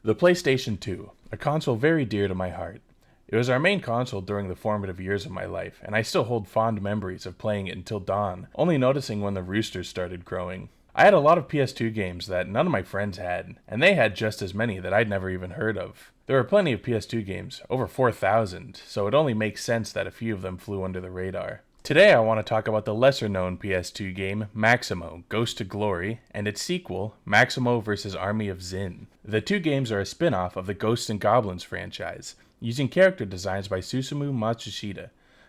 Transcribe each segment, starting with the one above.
The PlayStation 2, a console very dear to my heart. It was our main console during the formative years of my life, and I still hold fond memories of playing it until dawn, only noticing when the roosters started crowing. I had a lot of PS2 games that none of my friends had, and they had just as many that I'd never even heard of. There were plenty of PS2 games, over 4,000, so it only makes sense that a few of them flew under the radar. Today I want to talk about the lesser-known PS2 game, Maximo, Ghost to Glory, and its sequel, Maximo vs. Army of Zin. The two games are a spin-off of the Ghosts and Goblins franchise, using character designs by Susumu Matsushita.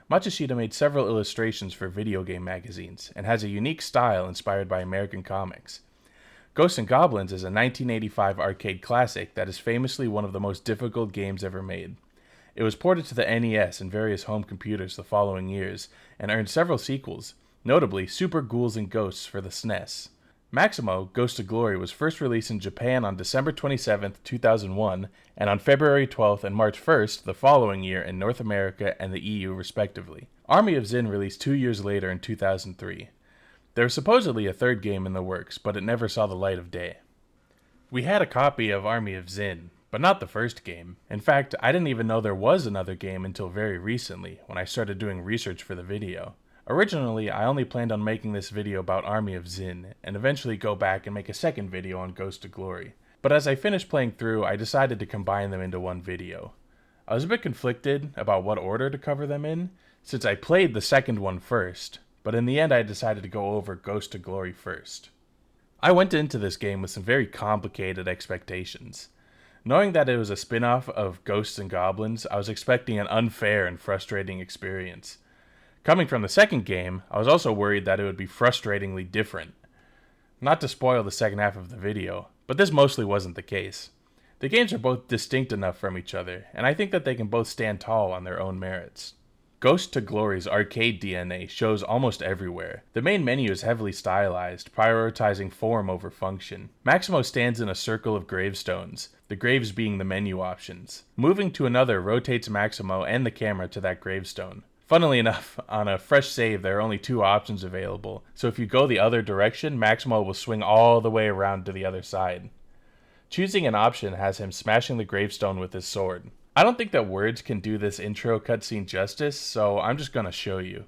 Matsushita made several illustrations for video game magazines, and has a unique style inspired by American comics. Ghosts and Goblins is a 1985 arcade classic that is famously one of the most difficult games ever made. It was ported to the NES and various home computers the following years, and earned several sequels, notably Super Ghouls and Ghosts for the SNES. Maximo, Ghost to Glory was first released in Japan on December 27, 2001, and on February 12th and March 1st the following year in North America and the EU respectively. Army of Zin released 2 years later in 2003. There was supposedly a third game in the works, but it never saw the light of day. We had a copy of Army of Zin, but not the first game. In fact, I didn't even know there was another game until very recently, when I started doing research for the video. Originally, I only planned on making this video about Army of Zin, and eventually go back and make a second video on Ghost to Glory. But as I finished playing through, I decided to combine them into one video. I was a bit conflicted about what order to cover them in, since I played the second one first, but in the end I decided to go over Ghost to Glory first. I went into this game with some very complicated expectations. Knowing that it was a spin-off of Ghosts and Goblins, I was expecting an unfair and frustrating experience. Coming from the second game, I was also worried that it would be frustratingly different. Not to spoil the second half of the video, but this mostly wasn't the case. The games are both distinct enough from each other, and I think that they can both stand tall on their own merits. Ghost to Glory's arcade DNA shows almost everywhere. The main menu is heavily stylized, prioritizing form over function. Maximo stands in a circle of gravestones, the graves being the menu options. Moving to another rotates Maximo and the camera to that gravestone. Funnily enough, on a fresh save there are only 2 options available, so if you go the other direction, Maximo will swing all the way around to the other side. Choosing an option has him smashing the gravestone with his sword. I don't think that words can do this intro cutscene justice, so I'm just gonna show you.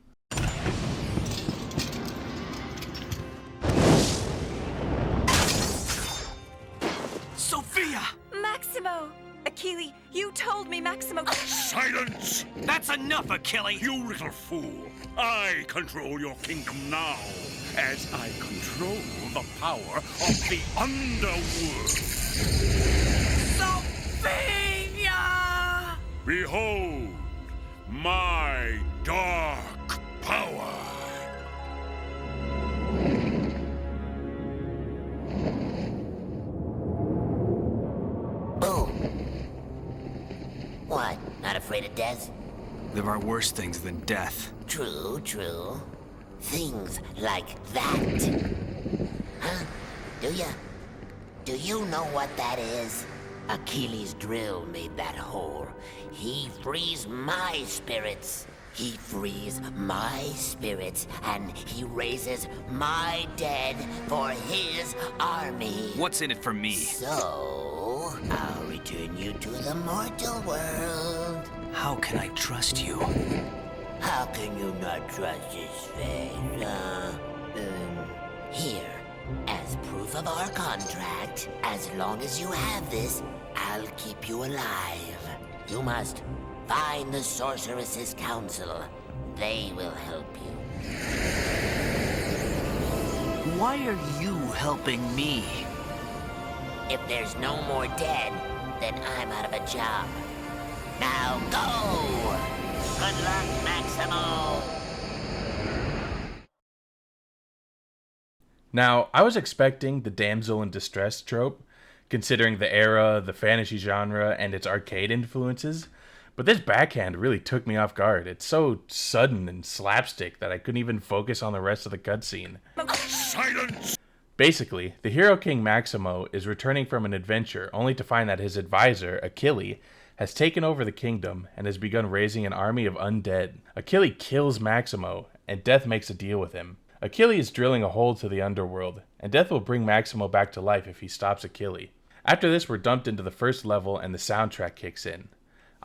Sophia! Maximo! Achille, you told me Maximo... Silence! That's enough, Achille! You little fool! I control your kingdom now, as I control the power of the underworld. Sophia! Behold, my dark power! Boom. What? Not afraid of death? There are worse things than death. True, true. Things like that. Huh? Do ya? Do you know what that is? Achilles' drill made that hole. He frees my spirits. He frees my spirits, and he raises my dead for his army. What's in it for me? So, I'll return you to the mortal world. How can I trust you? How can you not trust his face, huh? Here, as proof of our contract, as long as you have this, I'll keep you alive. You must find the Sorceress's Council. They will help you. Why are you helping me? If there's no more dead, then I'm out of a job. Now go! Good luck, Maximo! Now, I was expecting the damsel in distress trope, considering the era, the fantasy genre, and its arcade influences, but this backhand really took me off guard. It's so sudden and slapstick that I couldn't even focus on the rest of the cutscene. Silence! Basically, the hero king Maximo is returning from an adventure only to find that his advisor, Achille, has taken over the kingdom and has begun raising an army of undead. Achille kills Maximo, and Death makes a deal with him. Achille is drilling a hole to the underworld, and Death will bring Maximo back to life if he stops Achille. After this, we're dumped into the first level and the soundtrack kicks in.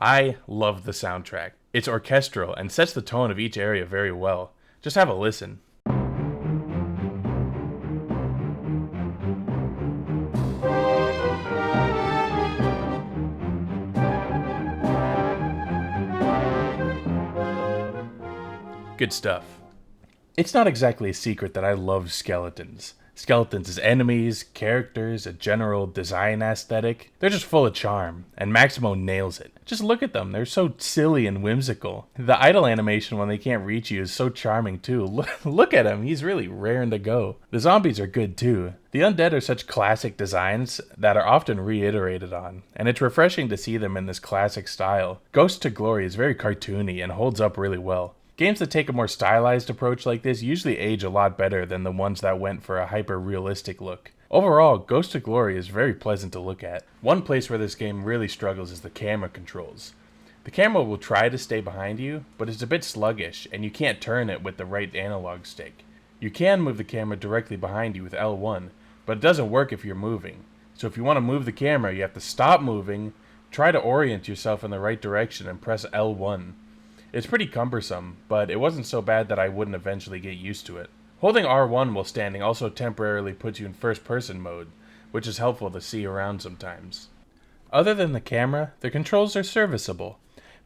I love the soundtrack. It's orchestral and sets the tone of each area very well. Just have a listen. Good stuff. It's not exactly a secret that I love skeletons. Skeletons as enemies, characters, a general design aesthetic. They're just full of charm, and Maximo nails it. Just look at them, they're so silly and whimsical. The idle animation when they can't reach you is so charming too. Look at him, he's really raring to go. The zombies are good too. The undead are such classic designs that are often reiterated on, and it's refreshing to see them in this classic style. Ghost to Glory is very cartoony and holds up really well. Games that take a more stylized approach like this usually age a lot better than the ones that went for a hyper-realistic look. Overall, Ghost of Glory is very pleasant to look at. One place where this game really struggles is the camera controls. The camera will try to stay behind you, but it's a bit sluggish, and you can't turn it with the right analog stick. You can move the camera directly behind you with L1, but it doesn't work if you're moving. So if you want to move the camera, you have to stop moving, try to orient yourself in the right direction, and press L1. It's pretty cumbersome, but it wasn't so bad that I wouldn't eventually get used to it. Holding R1 while standing also temporarily puts you in first-person mode, which is helpful to see around sometimes. Other than the camera, the controls are serviceable.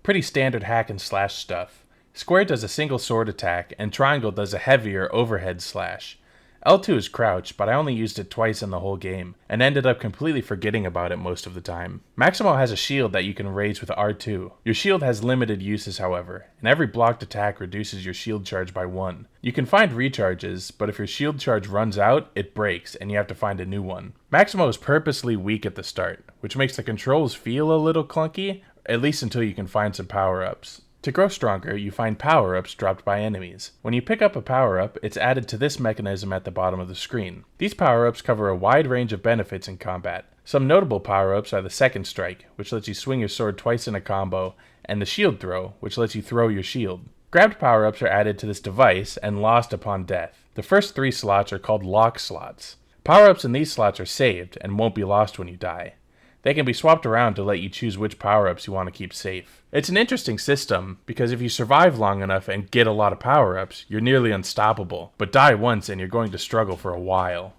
Pretty standard hack and slash stuff. Square does a single sword attack, and triangle does a heavier overhead slash. L2 is crouch, but I only used it twice in the whole game, and ended up completely forgetting about it most of the time. Maximo has a shield that you can raise with R2. Your shield has limited uses however, and every blocked attack reduces your shield charge by 1. You can find recharges, but if your shield charge runs out, it breaks, and you have to find a new one. Maximo is purposely weak at the start, which makes the controls feel a little clunky, at least until you can find some power-ups. To grow stronger, you find power-ups dropped by enemies. When you pick up a power-up, it's added to this mechanism at the bottom of the screen. These power-ups cover a wide range of benefits in combat. Some notable power-ups are the second strike, which lets you swing your sword twice in a combo, and the shield throw, which lets you throw your shield. Grabbed power-ups are added to this device and lost upon death. The first 3 slots are called lock slots. Power-ups in these slots are saved and won't be lost when you die. They can be swapped around to let you choose which power-ups you want to keep safe. It's an interesting system, because if you survive long enough and get a lot of power-ups, you're nearly unstoppable, but die once and you're going to struggle for a while.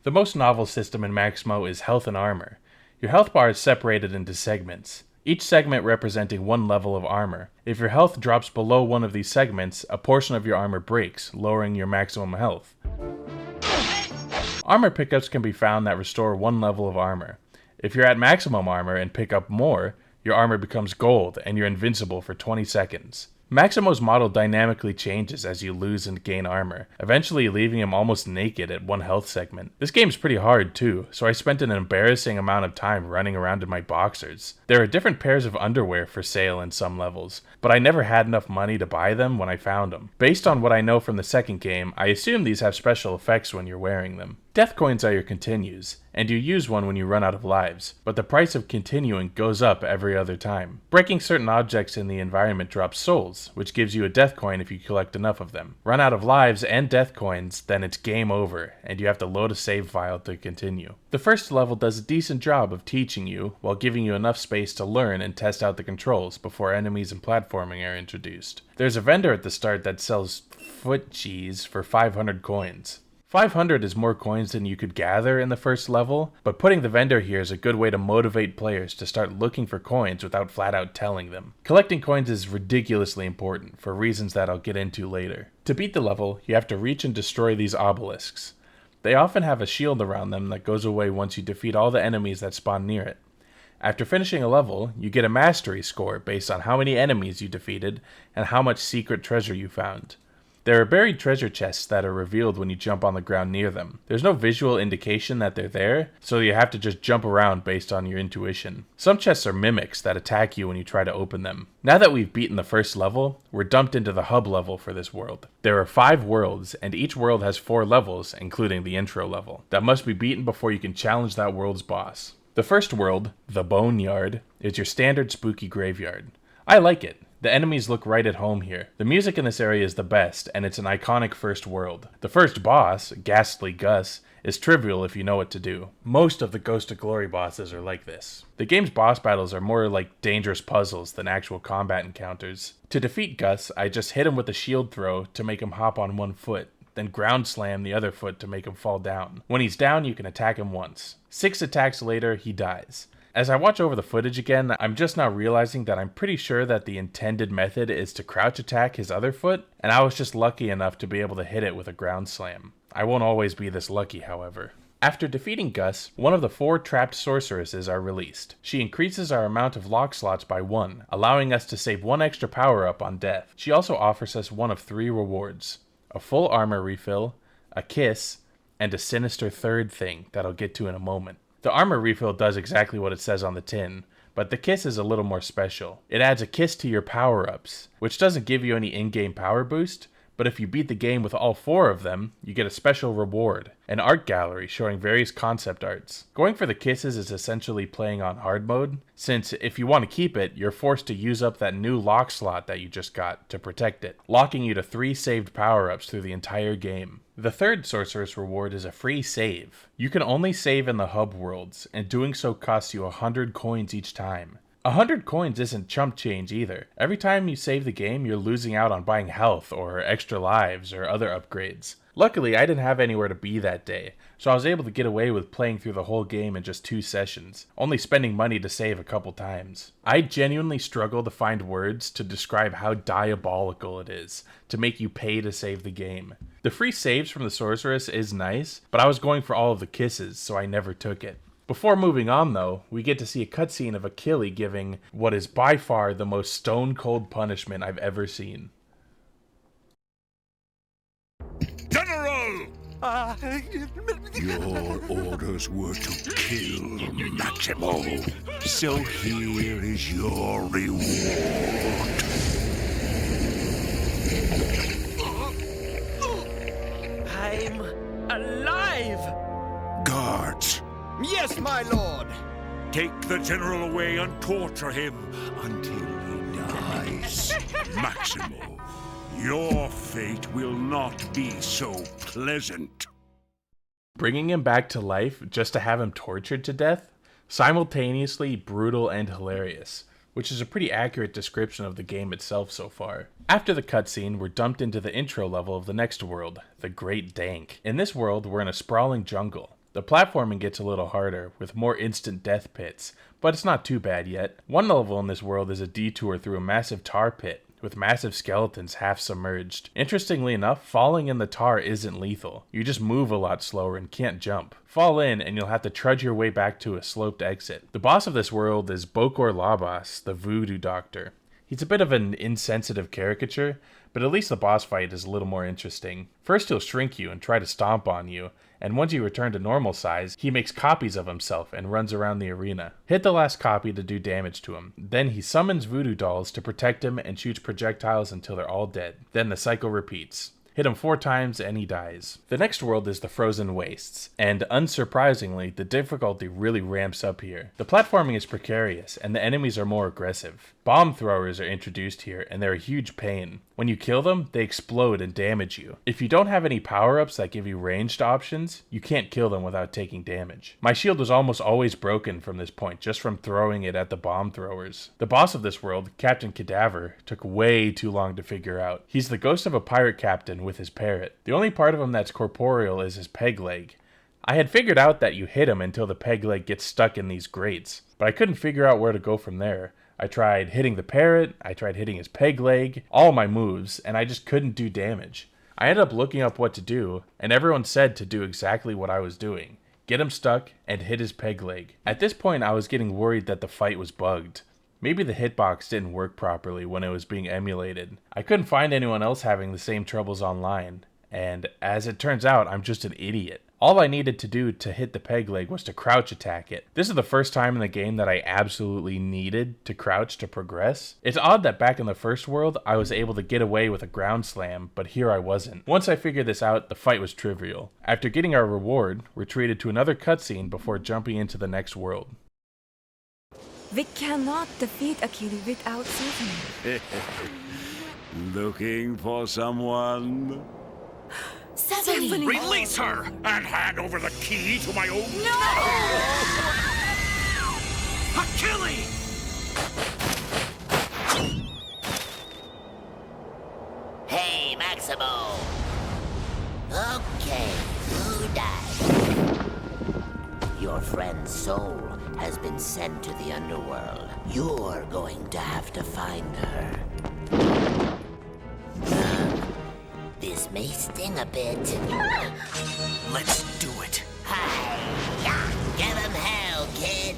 The most novel system in Maximo is health and armor. Your health bar is separated into segments, each segment representing 1 level of armor. If your health drops below one of these segments, a portion of your armor breaks, lowering your maximum health. Armor pickups can be found that restore 1 level of armor. If you're at maximum armor and pick up more, your armor becomes gold and you're invincible for 20 seconds. Maximo's model dynamically changes as you lose and gain armor, eventually leaving him almost naked at 1 health segment. This game's pretty hard too, so I spent an embarrassing amount of time running around in my boxers. There are different pairs of underwear for sale in some levels, but I never had enough money to buy them when I found them. Based on what I know from the second game, I assume these have special effects when you're wearing them. Death coins are your continues, and you use one when you run out of lives, but the price of continuing goes up every other time. Breaking certain objects in the environment drops souls, which gives you a death coin if you collect enough of them. Run out of lives and death coins, then it's game over, and you have to load a save file to continue. The first level does a decent job of teaching you, while giving you enough space to learn and test out the controls before enemies and platforming are introduced. There's a vendor at the start that sells foot cheese for 500 coins. 500 is more coins than you could gather in the first level, but putting the vendor here is a good way to motivate players to start looking for coins without flat out telling them. Collecting coins is ridiculously important, for reasons that I'll get into later. To beat the level, you have to reach and destroy these obelisks. They often have a shield around them that goes away once you defeat all the enemies that spawn near it. After finishing a level, you get a mastery score based on how many enemies you defeated and how much secret treasure you found. There are buried treasure chests that are revealed when you jump on the ground near them. There's no visual indication that they're there, so you have to just jump around based on your intuition. Some chests are mimics that attack you when you try to open them. Now that we've beaten the first level, we're dumped into the hub level for this world. There are 5 worlds, and each world has 4 levels, including the intro level, that must be beaten before you can challenge that world's boss. The first world, the Boneyard, is your standard spooky graveyard. I like it. The enemies look right at home here. The music in this area is the best, and it's an iconic first world. The first boss, Ghastly Gus, is trivial if you know what to do. Most of the Ghost of Glory bosses are like this. The game's boss battles are more like dangerous puzzles than actual combat encounters. To defeat Gus, I just hit him with a shield throw to make him hop on one foot, then ground slam the other foot to make him fall down. When he's down, you can attack him once. 6 attacks later, he dies. As I watch over the footage again, I'm just now realizing that I'm pretty sure that the intended method is to crouch attack his other foot, and I was just lucky enough to be able to hit it with a ground slam. I won't always be this lucky, however. After defeating Gus, one of the 4 trapped sorceresses are released. She increases our amount of lock slots by 1, allowing us to save 1 extra power-up on death. She also offers us one of 3 rewards: a full armor refill, a kiss, and a sinister third thing that I'll get to in a moment. The armor refill does exactly what it says on the tin, but the kiss is a little more special. It adds a kiss to your power-ups, which doesn't give you any in-game power boost, but if you beat the game with all 4 of them, you get a special reward, an art gallery showing various concept arts. Going for the kisses is essentially playing on hard mode, since if you want to keep it, you're forced to use up that new lock slot that you just got to protect it, locking you to 3 saved power-ups through the entire game. The third sorceress reward is a free save. You can only save in the hub worlds, and doing so costs you 100 coins each time. 100 coins isn't chump change either. Every time you save the game, you're losing out on buying health or extra lives or other upgrades. Luckily, I didn't have anywhere to be that day, so I was able to get away with playing through the whole game in just 2 sessions, only spending money to save a couple times. I genuinely struggle to find words to describe how diabolical it is to make you pay to save the game. The free saves from the sorceress is nice, but I was going for all of the kisses, so I never took it. Before moving on though, we get to see a cutscene of Achille giving what is by far the most stone-cold punishment I've ever seen. General! Your orders were to kill Maximo, so here is your reward. I'm alive! Guards, Yes, my lord! take the general away and torture him until he dies. Maximo, your fate will not be so pleasant. Bringing him back to life just to have him tortured to death? Simultaneously brutal and hilarious, which is a pretty accurate description of the game itself so far. After the cutscene, we're dumped into the intro level of the next world, the Great Dank. In this world, we're in a sprawling jungle. The platforming gets a little harder, with more instant death pits, but it's not too bad yet. One level in this world is a detour through a massive tar pit, with massive skeletons half submerged. Interestingly enough, falling in the tar isn't lethal. You just move a lot slower and can't jump. Fall in and you'll have to trudge your way back to a sloped exit. The boss of this world is Bokor Labas, the voodoo doctor. He's a bit of an insensitive caricature, but at least the boss fight is a little more interesting. First he'll shrink you and try to stomp on you, and once you return to normal size, he makes copies of himself and runs around the arena. Hit the last copy to do damage to him. Then he summons voodoo dolls to protect him and shoots projectiles until they're all dead. Then the cycle repeats. Hit him 4 times and he dies. The next world is the Frozen Wastes, and unsurprisingly, the difficulty really ramps up here. The platforming is precarious, and the enemies are more aggressive. Bomb throwers are introduced here, and they're a huge pain. When you kill them, they explode and damage you. If you don't have any power-ups that give you ranged options, you can't kill them without taking damage. My shield was almost always broken from this point, just from throwing it at the bomb throwers. The boss of this world, Captain Cadaver, took way too long to figure out. He's the ghost of a pirate captain with his parrot. The only part of him that's corporeal is his peg leg. I had figured out that you hit him until the peg leg gets stuck in these grates, but I couldn't figure out where to go from there. I tried hitting the parrot, I tried hitting his peg leg, all my moves, and I just couldn't do damage. I ended up looking up what to do, and everyone said to do exactly what I was doing. Get him stuck, and hit his peg leg. At this point, I was getting worried that the fight was bugged. Maybe the hitbox didn't work properly when it was being emulated. I couldn't find anyone else having the same troubles online, and as it turns out, I'm just an idiot. All I needed to do to hit the peg leg was to crouch attack it. This is the first time in the game that I absolutely needed to crouch to progress. It's odd that back in the first world, I was able to get away with a ground slam, but here I wasn't. Once I figured this out, the fight was trivial. After getting our reward, we're treated to another cutscene before jumping into the next world. We cannot defeat Achille without saving him. Looking for someone? Stephanie! Release her! And hand over the key to my own... Achilles! Hey, Maximo! Okay, who died? Your friend's soul has been sent to the underworld. You're going to have to find her. This may sting a bit. Let's do it. Hi-ya! Give him hell, kid!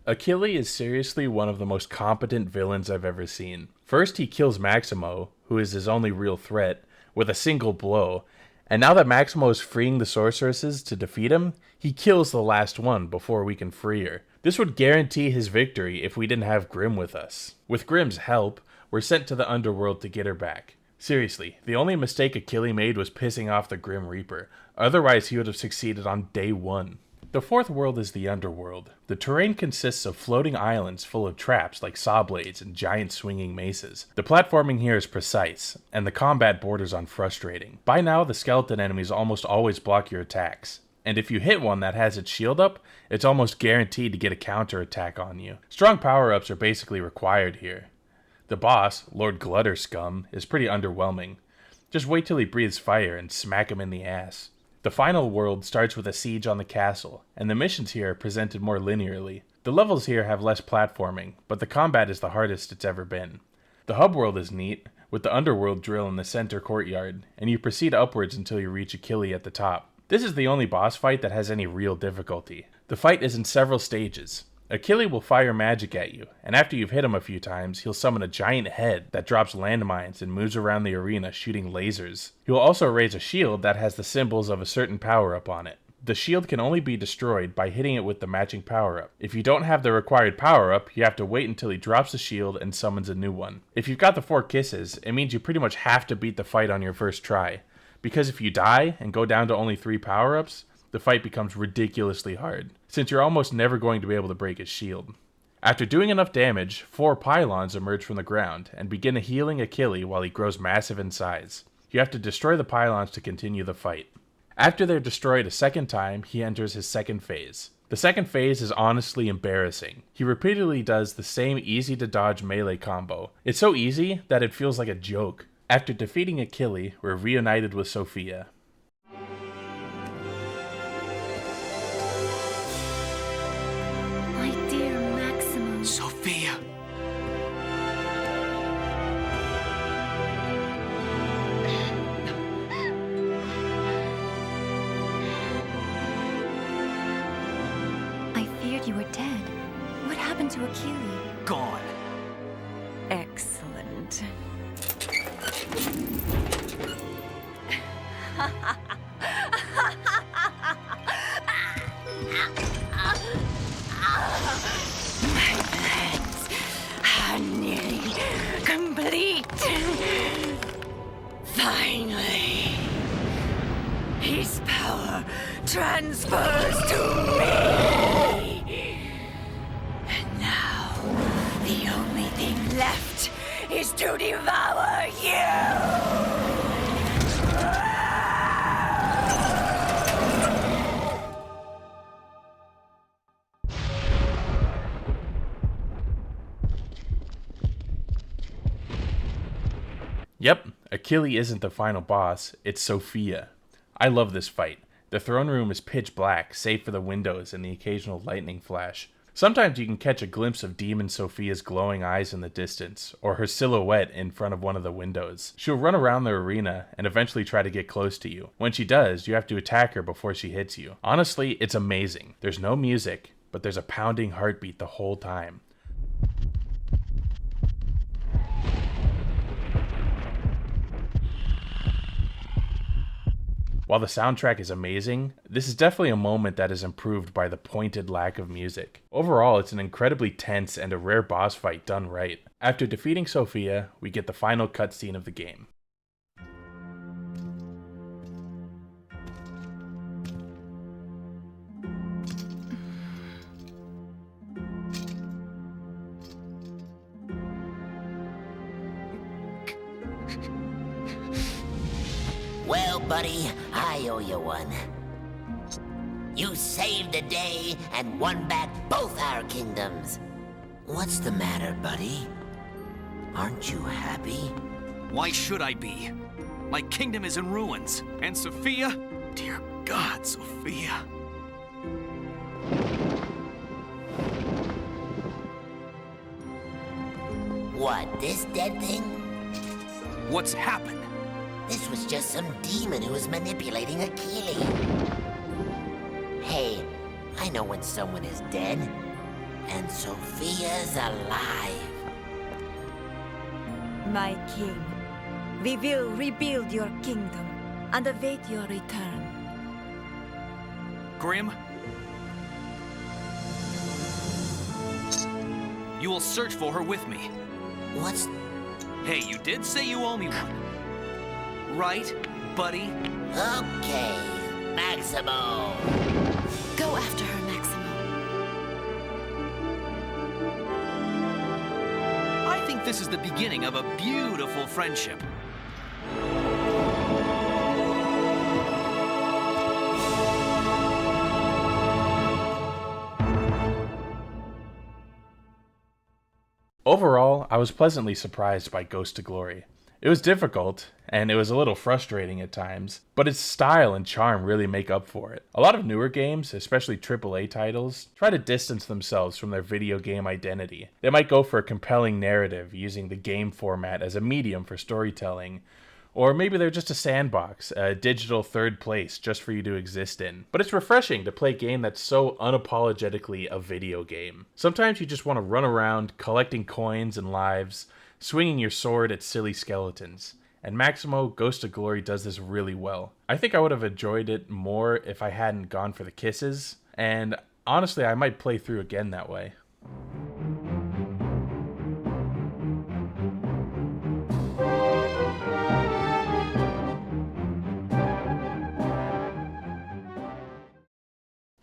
Achilles is seriously one of the most competent villains I've ever seen. First, he kills Maximo, who is his only real threat, with a single blow, and now that Maximo is freeing the sorceresses to defeat him, he kills the last one before we can free her. This would guarantee his victory if we didn't have Grimm with us. With Grimm's help, we're sent to the underworld to get her back. Seriously, the only mistake Achilles made was pissing off the Grim Reaper. Otherwise, he would have succeeded on day one. The fourth world is the underworld. The terrain consists of floating islands full of traps like saw blades and giant swinging maces. The platforming here is precise, and the combat borders on frustrating. By now, the skeleton enemies almost always block your attacks. And if you hit one that has its shield up, it's almost guaranteed to get a counter attack on you. Strong power-ups are basically required here. The boss, Lord Glutter Scum, is pretty underwhelming. Just wait till he breathes fire and smack him in the ass. The final world starts with a siege on the castle, and the missions here are presented more linearly. The levels here have less platforming, but the combat is the hardest it's ever been. The hub world is neat, with the underworld drill in the center courtyard, and you proceed upwards until you reach Achilles at the top. This is the only boss fight that has any real difficulty. The fight is in several stages. Achilles will fire magic at you, and after you've hit him a few times, he'll summon a giant head that drops landmines and moves around the arena shooting lasers. He will also raise a shield that has the symbols of a certain power-up on it. The shield can only be destroyed by hitting it with the matching power-up. If you don't have the required power-up, you have to wait until he drops the shield and summons a new one. If you've got the 4 kisses, it means you pretty much have to beat the fight on your first try, because if you die and go down to only 3 power-ups, the fight becomes ridiculously hard, since you're almost never going to be able to break his shield. After doing enough damage, 4 pylons emerge from the ground and begin healing Achilles while he grows massive in size. You have to destroy the pylons to continue the fight. After they're destroyed a second time, he enters his second phase. The second phase is honestly embarrassing. He repeatedly does the same easy-to-dodge melee combo. It's so easy that it feels like a joke. After defeating Achilles, we're reunited with Sophia. My dear Maximo. Sophia! I feared you were dead. What happened to Achilles? Gone. Excellent. My plans are nearly complete. Finally, his power transfers to me. And now, the only thing left is to devour you. Yep, Achilles isn't the final boss, it's Sophia. I love this fight. The throne room is pitch black, save for the windows and the occasional lightning flash. Sometimes you can catch a glimpse of Demon Sophia's glowing eyes in the distance, or her silhouette in front of one of the windows. She'll run around the arena and eventually try to get close to you. When she does, you have to attack her before she hits you. Honestly, it's amazing. There's no music, but there's a pounding heartbeat the whole time. While the soundtrack is amazing, this is definitely a moment that is improved by the pointed lack of music. Overall, it's an incredibly tense and a rare boss fight done right. After defeating Sophia, we get the final cutscene of the game. Well, buddy, I owe you one. You saved the day and won back both our kingdoms. What's the matter, buddy? Aren't you happy? Why should I be? My kingdom is in ruins. And Sophia? Dear God, Sophia. What, this dead thing? What's happened? This was just some demon who was manipulating Achille. Hey, I know when someone is dead. And Sophia's alive. My king, we will rebuild your kingdom and await your return. Grim? You will search for her with me. What's... Hey, you did say you owe me one. Right, buddy? Okay, Maximo. Go after her, Maximo. I think this is the beginning of a beautiful friendship. Overall, I was pleasantly surprised by Ghost to Glory. It was difficult, and it was a little frustrating at times, but its style and charm really make up for it. A lot of newer games, especially AAA titles, try to distance themselves from their video game identity. They might go for a compelling narrative using the game format as a medium for storytelling, or maybe they're just a sandbox, a digital third place just for you to exist in. But it's refreshing to play a game that's so unapologetically a video game. Sometimes you just want to run around collecting coins and lives, swinging your sword at silly skeletons. And Maximo Ghost of Glory does this really well. I think I would have enjoyed it more if I hadn't gone for the kisses, and honestly I might play through again that way.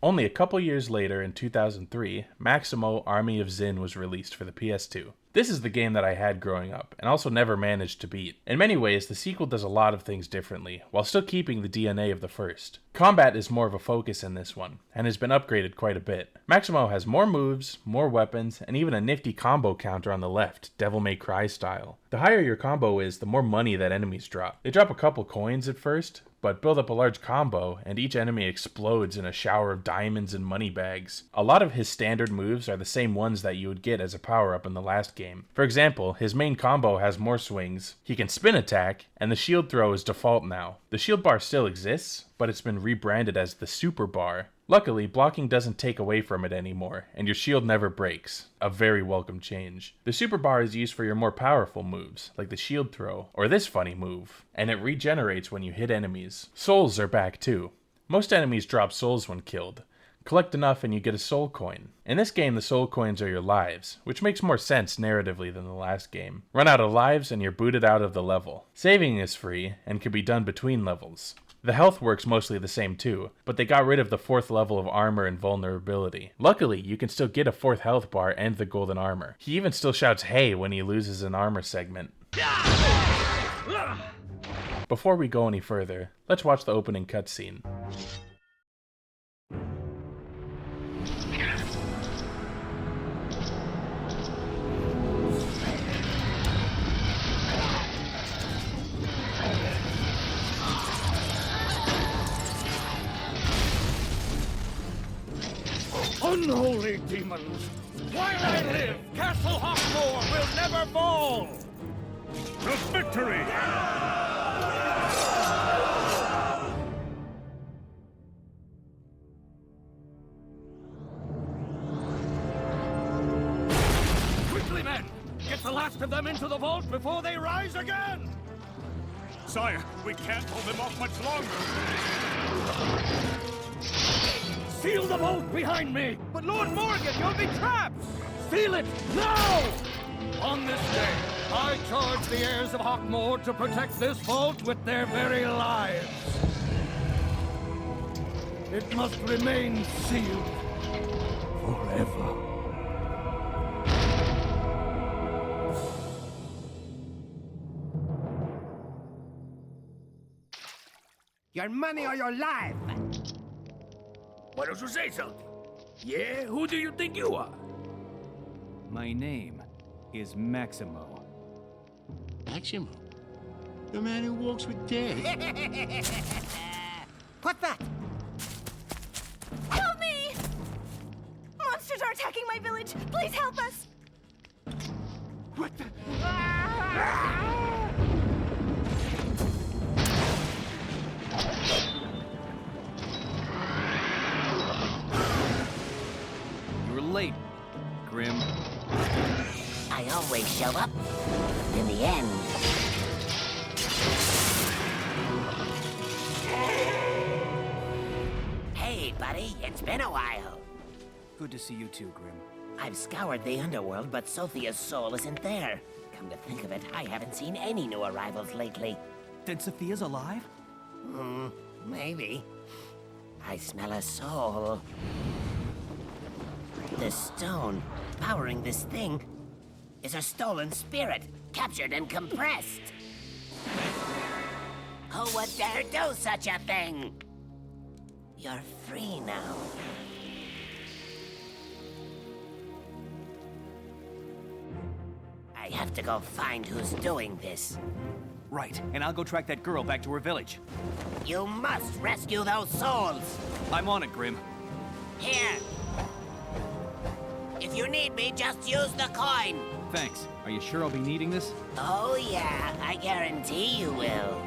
Only a couple years later, in 2003, Maximo Army of Zin was released for the PS2. This is the game that I had growing up, and also never managed to beat. In many ways, the sequel does a lot of things differently, while still keeping the DNA of the first. Combat is more of a focus in this one, and has been upgraded quite a bit. Maximo has more moves, more weapons, and even a nifty combo counter on the left, Devil May Cry style. The higher your combo is, the more money that enemies drop. They drop a couple coins at first, but build up a large combo, and each enemy explodes in a shower of diamonds and money bags. A lot of his standard moves are the same ones that you would get as a power-up in the last game. For example, his main combo has more swings, he can spin attack, and the shield throw is default now. The shield bar still exists, but it's been rebranded as the super bar. Luckily, blocking doesn't take away from it anymore, and your shield never breaks. A very welcome change. The super bar is used for your more powerful moves, like the shield throw, or this funny move, and it regenerates when you hit enemies. Souls are back too. Most enemies drop souls when killed. Collect enough and you get a soul coin. In this game, the soul coins are your lives, which makes more sense narratively than the last game. Run out of lives and you're booted out of the level. Saving is free, and can be done between levels. The health works mostly the same too, but they got rid of the 4th level of armor and vulnerability. Luckily, you can still get a 4th health bar and the golden armor. He even still shouts hey when he loses an armor segment. Before we go any further, let's watch the opening cutscene. Unholy demons! While I live, Castle Hawkmoor will never fall! To victory! Quickly, men! Get the last of them into the vault before they rise again! Sire, we can't hold them off much longer. Seal the vault behind me! But Lord Morgan, you'll be trapped! Seal it now! On this day, I charge the heirs of Hawkmoor to protect this vault with their very lives. It must remain sealed forever. Your money or your life! Why don't you say something? Yeah? Who do you think you are? My name is Maximo. Maximo? The man who walks with death? What's that? Help me! Monsters are attacking my village. Please help us. What the? You're late, Grim. I always show up in the end. Hey, buddy, it's been a while. Good to see you too, Grim. I've scoured the underworld, but Sophia's soul isn't there. Come to think of it, I haven't seen any new arrivals lately. Then Sophia's alive? Maybe. I smell a soul. The stone powering this thing is a stolen spirit, captured and compressed. Who would dare do such a thing? You're free now. I have to go find who's doing this. Right, and I'll go track that girl back to her village. You must rescue those souls. I'm on it, Grim. Here. If you need me, just use the coin. Thanks. Are you sure I'll be needing this? Oh yeah, I guarantee you will.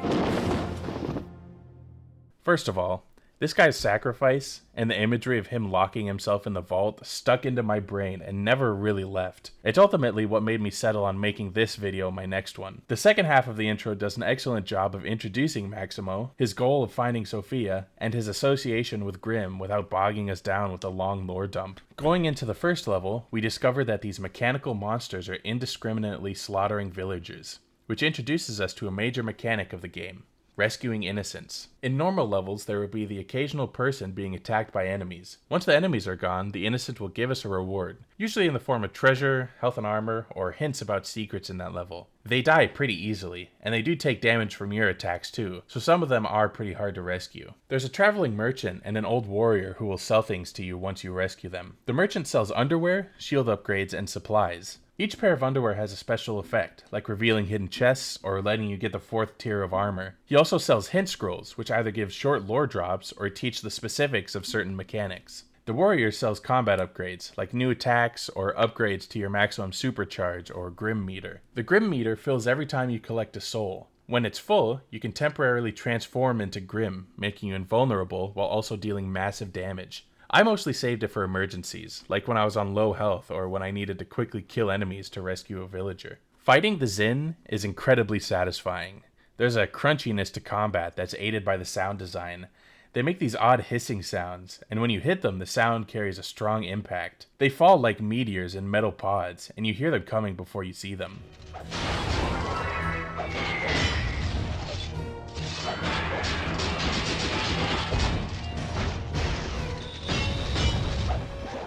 First of all, this guy's sacrifice and the imagery of him locking himself in the vault stuck into my brain and never really left. It's ultimately what made me settle on making this video my next one. The second half of the intro does an excellent job of introducing Maximo, his goal of finding Sophia, and his association with Grim without bogging us down with a long lore dump. Going into the first level, we discover that these mechanical monsters are indiscriminately slaughtering villagers, which introduces us to a major mechanic of the game: rescuing innocents. In normal levels, there will be the occasional person being attacked by enemies. Once the enemies are gone, the innocent will give us a reward, usually in the form of treasure, health and armor, or hints about secrets in that level. They die pretty easily, and they do take damage from your attacks too, so some of them are pretty hard to rescue. There's a traveling merchant and an old warrior who will sell things to you once you rescue them. The merchant sells underwear, shield upgrades, and supplies. Each pair of underwear has a special effect, like revealing hidden chests or letting you get the 4th tier of armor. He also sells hint scrolls, which either give short lore drops or teach the specifics of certain mechanics. The warrior sells combat upgrades, like new attacks or upgrades to your maximum supercharge or Grim meter. The Grim meter fills every time you collect a soul. When it's full, you can temporarily transform into Grim, making you invulnerable while also dealing massive damage. I mostly saved it for emergencies, like when I was on low health or when I needed to quickly kill enemies to rescue a villager. Fighting the Zin is incredibly satisfying. There's a crunchiness to combat that's aided by the sound design. They make these odd hissing sounds, and when you hit them, the sound carries a strong impact. They fall like meteors in metal pods, and you hear them coming before you see them.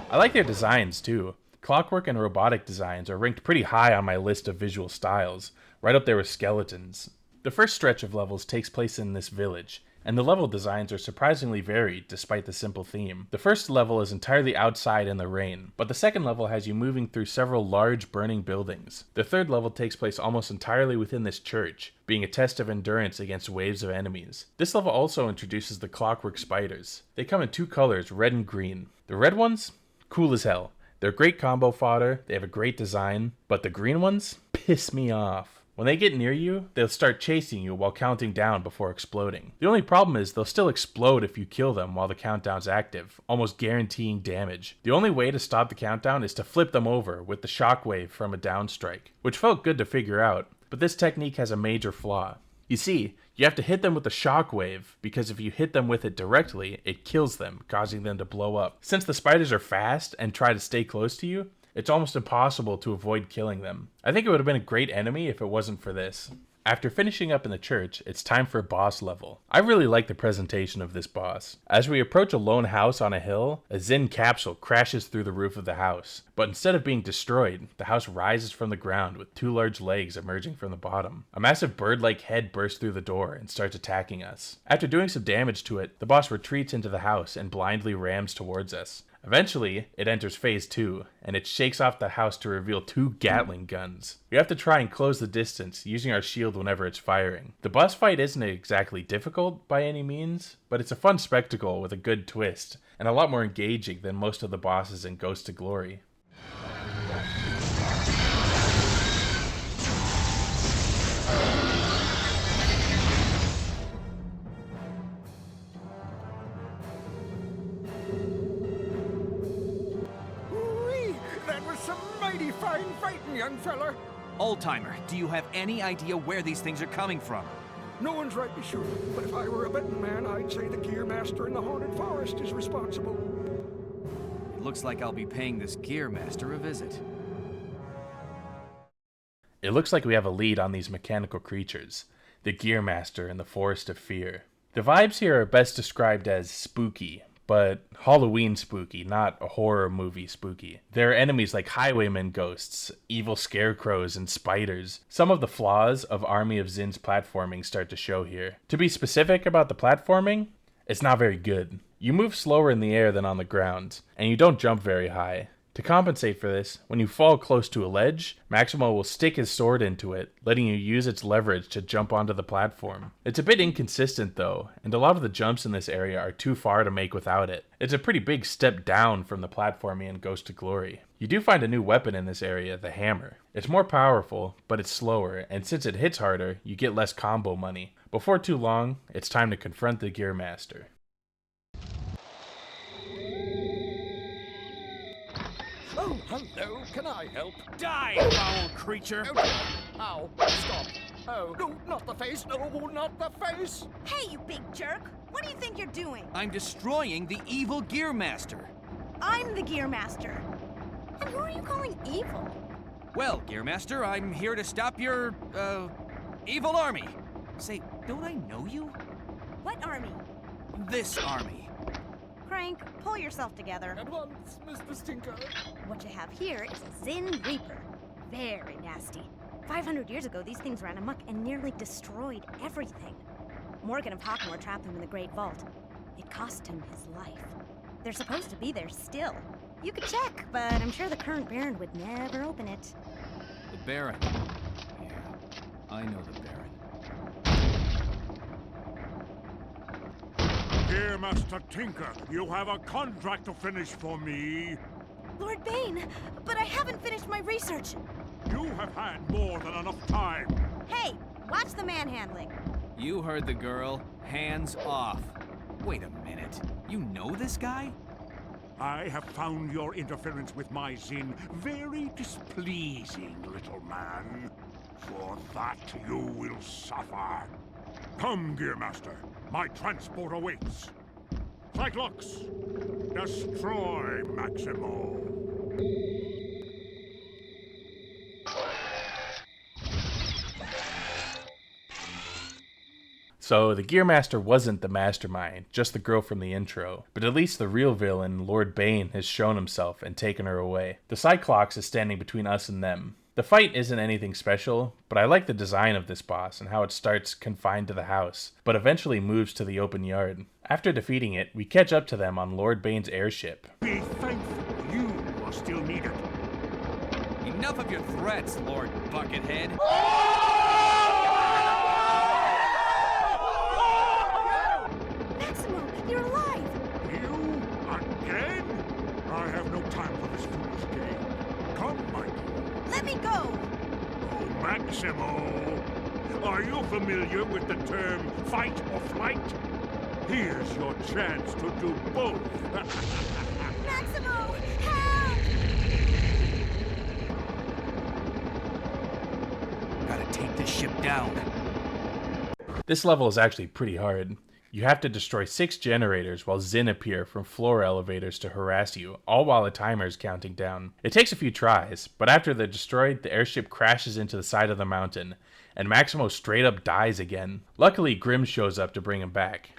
I like their designs too. Clockwork and robotic designs are ranked pretty high on my list of visual styles, right up there with skeletons. The first stretch of levels takes place in this village, and the level designs are surprisingly varied despite the simple theme. The first level is entirely outside in the rain, but the second level has you moving through several large burning buildings. The third level takes place almost entirely within this church, being a test of endurance against waves of enemies. This level also introduces the clockwork spiders. They come in 2 colors, red and green. The red ones? Cool as hell. They're great combo fodder, they have a great design, but the green ones piss me off. When they get near you, they'll start chasing you while counting down before exploding. The only problem is they'll still explode if you kill them while the countdown's active, almost guaranteeing damage. The only way to stop the countdown is to flip them over with the shockwave from a downstrike, which felt good to figure out, but this technique has a major flaw. You see, you have to hit them with the shockwave, because if you hit them with it directly, it kills them, causing them to blow up. Since the spiders are fast and try to stay close to you, it's almost impossible to avoid killing them. I think it would have been a great enemy if it wasn't for this. After finishing up in the church, it's time for boss level. I really like the presentation of this boss. As we approach a lone house on a hill, a Zin capsule crashes through the roof of the house. But instead of being destroyed, the house rises from the ground with two large legs emerging from the bottom. A massive bird-like head bursts through the door and starts attacking us. After doing some damage to it, the boss retreats into the house and blindly rams towards us. Eventually, it enters phase 2, and it shakes off the house to reveal two Gatling guns. We have to try and close the distance, using our shield whenever it's firing. The boss fight isn't exactly difficult by any means, but it's a fun spectacle with a good twist, and a lot more engaging than most of the bosses in Ghost to Glory. Fine fighting, young fella. Old-timer, do you have any idea where these things are coming from? No one's rightly sure, but if I were a betting man, I'd say the Gear Master in the Haunted Forest is responsible. It looks like I'll be paying this Gear Master a visit. It looks like we have a lead on these mechanical creatures, the Gear Master in the Forest of Fear. The vibes here are best described as spooky, but Halloween spooky, not a horror movie spooky. There are enemies like highwaymen ghosts, evil scarecrows, and spiders. Some of the flaws of Army of Zin's platforming start to show here. To be specific about the platforming, it's not very good. You move slower in the air than on the ground, and you don't jump very high. To compensate for this, when you fall close to a ledge, Maximo will stick his sword into it, letting you use its leverage to jump onto the platform. It's a bit inconsistent though, and a lot of the jumps in this area are too far to make without it. It's a pretty big step down from the platforming in Ghost to Glory. You do find a new weapon in this area, the hammer. It's more powerful, but it's slower, and since it hits harder, you get less combo money. Before too long, it's time to confront the Gear Master. Oh, hello, can I help? Die, foul creature! Ow, stop. Oh, no, not the face, no, not the face! Hey, you big jerk! What do you think you're doing? I'm destroying the evil Gear Master. I'm the Gear Master. And who are you calling evil? Well, Gear Master, I'm here to stop your, evil army. Say, don't I know you? What army? This army. Crank, pull yourself together. At once, Mr. Stinker. What you have here is a Zin Reaper. Very nasty. 500 years ago, these things ran amok and nearly destroyed everything. Morgan of Hawkmoor trapped them in the Great Vault. It cost him his life. They're supposed to be there still. You could check, but I'm sure the current Baron would never open it. The Baron. Yeah, I know the Baron. Dear Master Tinker, you have a contract to finish for me. Lord Bane, but I haven't finished my research. You have had more than enough time. Hey, watch the manhandling. You heard the girl. Hands off. Wait a minute. You know this guy? I have found your interference with my Zin very displeasing, little man. For that you will suffer. Come, Gear Master. My transport awaits. Cyclops, destroy Maximo. So, the Gear Master wasn't the mastermind, just the girl from the intro. But at least the real villain, Lord Bane, has shown himself and taken her away. The Cyclops is standing between us and them. The fight isn't anything special, but I like the design of this boss and how it starts confined to the house, but eventually moves to the open yard. After defeating it, we catch up to them on Lord Bane's airship. Be thankful you are still needed. Enough of your threats, Lord Buckethead. Maximo, you're alive! You again? I have no time for this foolish game. Come, Mike. Let me go! Oh, Maximo! Are you familiar with the term fight or flight? Here's your chance to do both. Maximo, help! Gotta take this ship down. This level is actually pretty hard. You have to destroy 6 generators while Zin appear from floor elevators to harass you, all while a timer is counting down. It takes a few tries, but after they're destroyed, the airship crashes into the side of the mountain, and Maximo straight up dies again. Luckily, Grimm shows up to bring him back.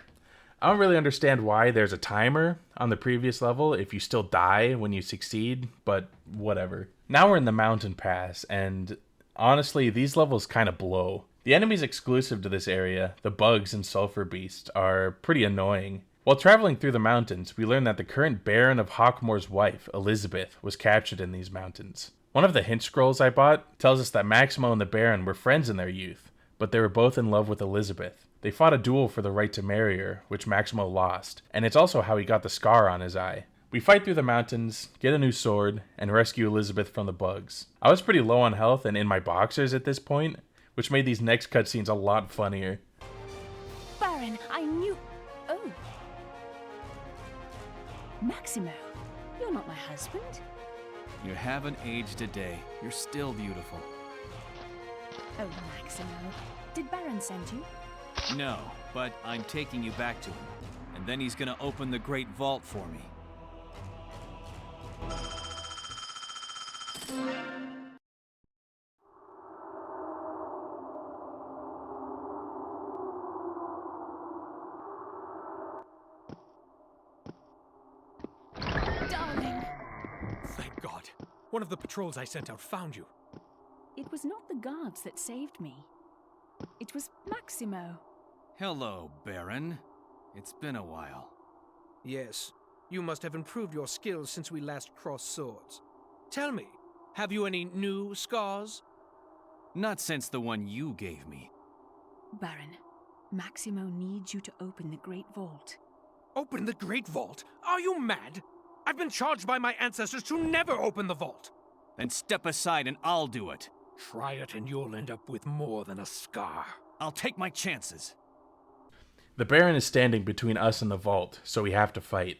I don't really understand why there's a timer on the previous level if you still die when you succeed, but whatever. Now we're in the mountain pass, and honestly, these levels kind of blow. The enemies exclusive to this area, the bugs and sulfur beasts, are pretty annoying. While traveling through the mountains, we learn that the current Baron of Hawkmoor's wife, Elizabeth, was captured in these mountains. One of the hint scrolls I bought tells us that Maximo and the Baron were friends in their youth, but they were both in love with Elizabeth. They fought a duel for the right to marry her, which Maximo lost, and it's also how he got the scar on his eye. We fight through the mountains, get a new sword, and rescue Elizabeth from the bugs. I was pretty low on health and in my boxers at this point, which made these next cutscenes a lot funnier. Baron, I knew... Oh. Maximo, you're not my husband. You haven't aged a day. You're still beautiful. Oh, Maximo, did Baron send you? No, but I'm taking you back to him. And then he's gonna open the Great Vault for me. Darling! Thank God. One of the patrols I sent out found you. It was not the guards that saved me. It was Maximo. Hello, Baron. It's been a while. Yes, you must have improved your skills since we last crossed swords. Tell me, have you any new scars? Not since the one you gave me. Baron, Maximo needs you to open the Great Vault. Open the Great Vault? Are you mad? I've been charged by my ancestors to never open the vault. Then step aside and I'll do it. Try it and you'll end up with more than a scar. I'll take my chances. The Baron is standing between us and the vault, so we have to fight.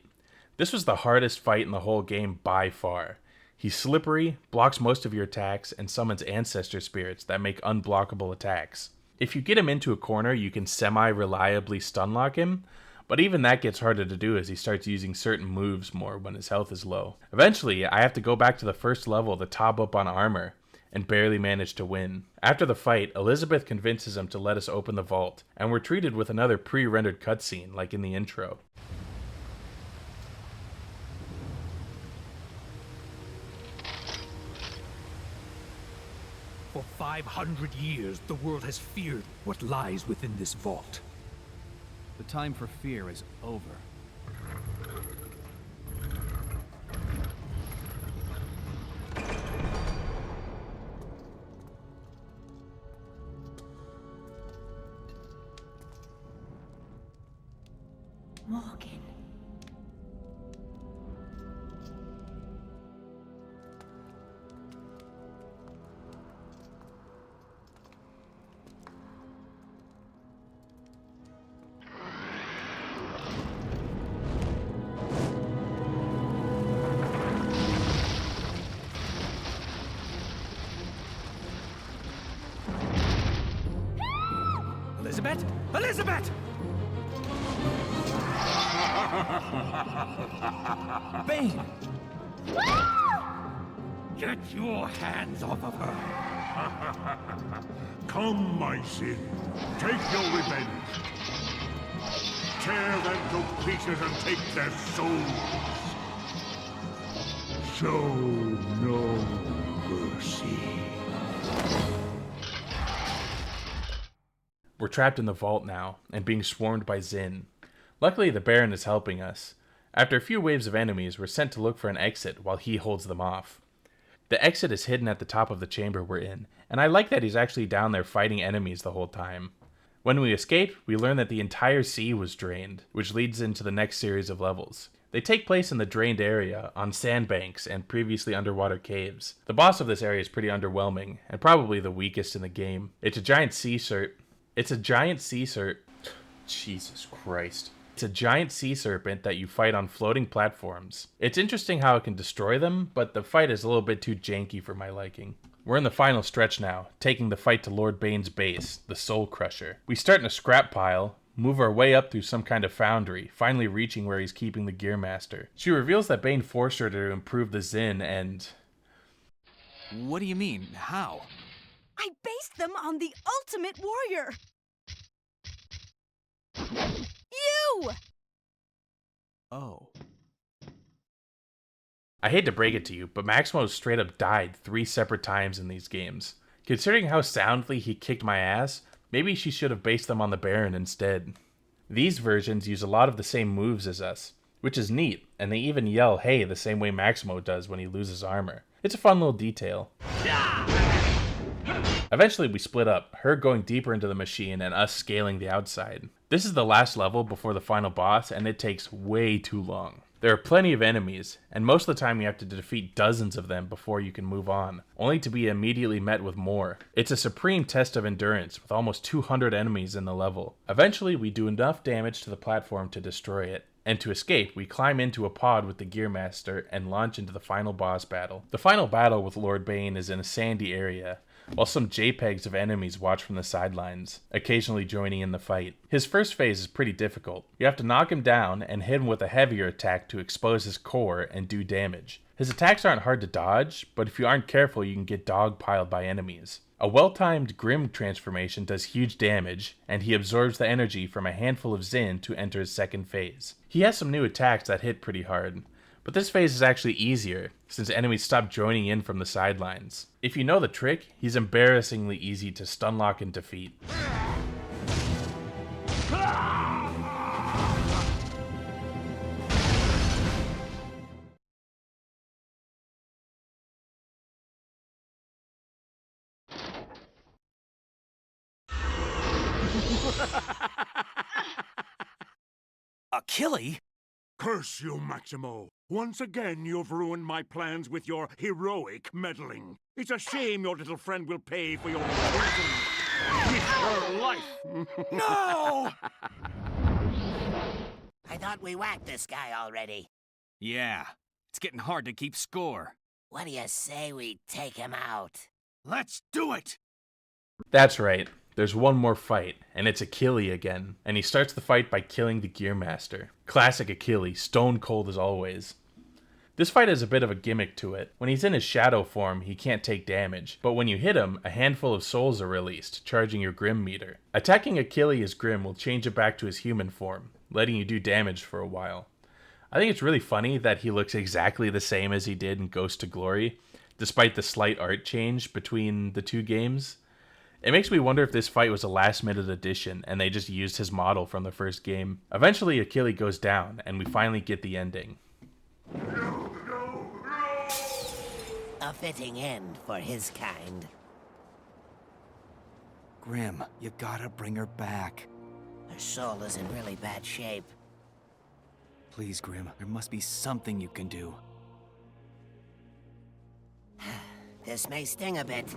This was the hardest fight in the whole game by far. He's slippery, blocks most of your attacks, and summons ancestor spirits that make unblockable attacks. If you get him into a corner, you can semi-reliably stunlock him, but even that gets harder to do as he starts using certain moves more when his health is low. Eventually, I have to go back to the first level to top up on armor, and barely manage to win. After the fight, Elizabeth convinces him to let us open the vault, and we're treated with another pre-rendered cutscene like in the intro. For 500 years, the world has feared what lies within this vault. The time for fear is over. Morgan. Elizabeth? Elizabeth! Bane! Get your hands off of her! Come, my Zin. Take your revenge. Tear them to pieces and take their souls. Show no mercy. We're trapped in the vault now, and being swarmed by Zin. Luckily, the Baron is helping us. After a few waves of enemies, we're sent to look for an exit while he holds them off. The exit is hidden at the top of the chamber we're in, and I like that he's actually down there fighting enemies the whole time. When we escape, we learn that the entire sea was drained, which leads into the next series of levels. They take place in the drained area, on sandbanks and previously underwater caves. The boss of this area is pretty underwhelming, and probably the weakest in the game. It's a giant sea serpent. Jesus Christ. It's a giant sea serpent that you fight on floating platforms. It's interesting how it can destroy them, but the fight is a little bit too janky for my liking. We're in the final stretch now, taking the fight to Lord Bane's base, the Soul Crusher. We start in a scrap pile, move our way up through some kind of foundry, finally reaching where he's keeping the Gearmaster. She reveals that Bane forced her to improve the Zin and... What do you mean? How? I based waste them on the ultimate warrior. You! Oh. I hate to break it to you, but Maximo straight up died 3 separate times in these games. Considering how soundly he kicked my ass, maybe she should have based them on the Baron instead. These versions use a lot of the same moves as us, which is neat, and they even yell hey the same way Maximo does when he loses armor. It's a fun little detail. Eventually we split up, her going deeper into the machine and us scaling the outside. This is the last level before the final boss, and it takes way too long. There are plenty of enemies, and most of the time you have to defeat dozens of them before you can move on, only to be immediately met with more. It's a supreme test of endurance with almost 200 enemies in the level. Eventually we do enough damage to the platform to destroy it, and to escape we climb into a pod with the Gearmaster and launch into the final boss battle. The final battle with Lord Bane is in a sandy area, while some JPEGs of enemies watch from the sidelines, occasionally joining in the fight. His first phase is pretty difficult. You have to knock him down and hit him with a heavier attack to expose his core and do damage. His attacks aren't hard to dodge, but if you aren't careful you can get dogpiled by enemies. A well-timed Grim transformation does huge damage, and he absorbs the energy from a handful of Zin to enter his second phase. He has some new attacks that hit pretty hard, but this phase is actually easier, since enemies stop joining in from the sidelines. If you know the trick, he's embarrassingly easy to stunlock and defeat. Achilles? Curse you, Maximo. Once again, you've ruined my plans with your heroic meddling. It's a shame your little friend will pay for your treason with her life. No! I thought we whacked this guy already. Yeah, it's getting hard to keep score. What do you say we take him out? Let's do it! That's right. There's one more fight, and it's Achilles again, and he starts the fight by killing the Gearmaster. Classic Achilles, stone cold as always. This fight has a bit of a gimmick to it. When he's in his shadow form, he can't take damage, but when you hit him, a handful of souls are released, charging your Grim meter. Attacking Achilles' Grim will change it back to his human form, letting you do damage for a while. I think it's really funny that he looks exactly the same as he did in Ghost to Glory, despite the slight art change between the two games. It makes me wonder if this fight was a last-minute addition and they just used his model from the first game. Eventually Achilles goes down and we finally get the ending. A fitting end for his kind. Grim, you gotta bring her back. Her soul is in really bad shape. Please, Grim, there must be something you can do. This may sting a bit.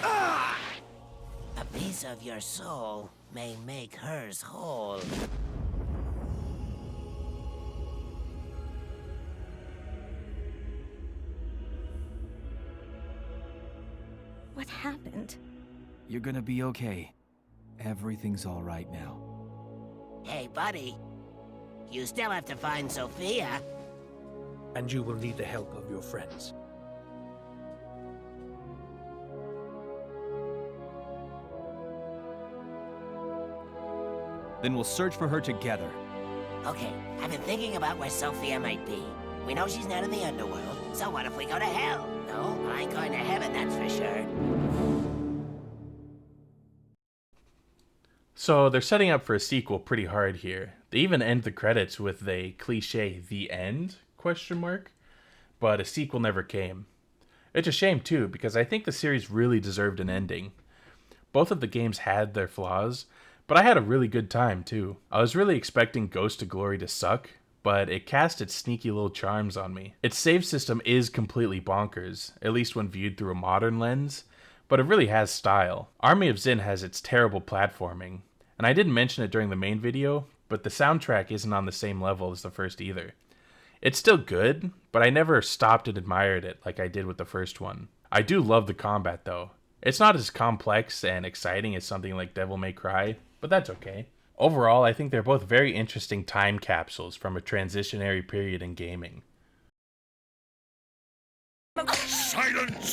A piece of your soul may make hers whole. What happened? You're gonna be okay. Everything's all right now. Hey, buddy. You still have to find Sophia. And you will need the help of your friends. Then we'll search for her together. Okay, I've been thinking about where Sophia might be. We know she's not in the underworld, so what if we go to hell? No, I ain't going to heaven, that's for sure. So they're setting up for a sequel pretty hard here. They even end the credits with a cliche "the end?" ? But a sequel never came. It's a shame too, because I think the series really deserved an ending. Both of the games had their flaws, but I had a really good time too. I was really expecting Ghost to Glory to suck, but it cast its sneaky little charms on me. Its save system is completely bonkers, at least when viewed through a modern lens, but it really has style. Army of Zin has its terrible platforming, and I didn't mention it during the main video, but the soundtrack isn't on the same level as the first either. It's still good, but I never stopped and admired it like I did with the first one. I do love the combat though. It's not as complex and exciting as something like Devil May Cry, but that's okay. Overall, I think they're both very interesting time capsules from a transitionary period in gaming. Silence!